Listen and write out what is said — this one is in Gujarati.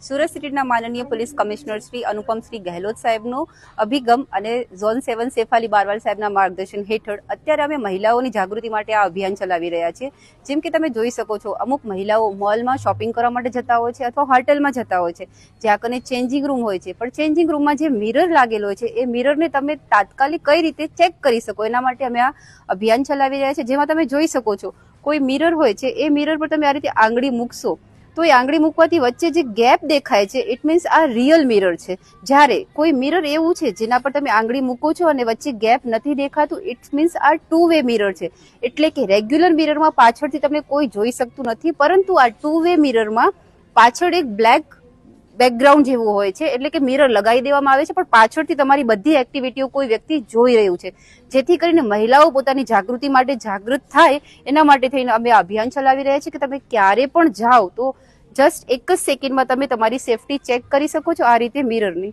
સુરત સિટીના માનનીય પોલીસ કમિશનર શ્રી અનુપમશ્રી ગહેલોત સાહેબનો અભિગમ અને ઝોન 7 સેફાલી બારવાલ સાહેબના માર્ગદર્શન હેઠળ અત્યારે અમે મહિલાઓની જાગૃતિ માટે આ અભિયાન ચલાવી રહ્યા છીએ। જેમ કે તમે જોઈ શકો છો, અમુક મહિલાઓ મોલમાં શોપિંગ કરવા માટે જતા હોય છે અથવા હોટેલમાં જતા હોય છે, જ્યાં કને ચેન્જિંગ રૂમ હોય છે, પણ ચેન્જિંગ રૂમમાં જે મિરર લાગેલો હોય છે એ મિરરને તમે તાત્કાલિક કઈ રીતે ચેક કરી શકો એના માટે અમે આ અભિયાન ચલાવી રહ્યા છીએ। જેમાં તમે જોઈ શકો છો, કોઈ મિરર હોય છે, એ મિરર પર તમે આ રીતે આંગળી મૂકશો તો એ આંગળી મૂકવાથી વચ્ચે જે ગેપ દેખાય છે ઇટ મીન્સ આ રિયલ મિરર છે। જ્યારે કોઈ મિરર એવું છે જેના પર તમે આંગળી મૂકો છો અને વચ્ચે ગેપ નથી દેખાતું ઇટ મીન્સ આ 2 વે મિરર છે। એટલે કે રેગ્યુલર મિરરમાં પાછળથી તમને કોઈ જોઈ શકતું નથી, પરંતુ આ 2 વે મિરરમાં પાછળ એક બ્લેક બેકગ્રાઉન્ડ જેવું હોય છે, એટલે કે મિરર લગાવી દેવામાં આવે છે પણ પાછળથી તમારી બધી એક્ટિવિટીઓ કોઈ વ્યક્તિ જોઈ રહ્યું છે, જેથી કરીને મહિલાઓ પોતાની જાગૃતિ માટે જાગૃત થાય એના માટે થઈને અમે અભિયાન ચલાવી રહ્યા છીએ કે તમે ક્યારે પણ જાઓ તો જસ્ટ એક જ સેકન્ડમાં તમે તમારી સેફટી ચેક કરી શકો છો આ રીતે મિરરની।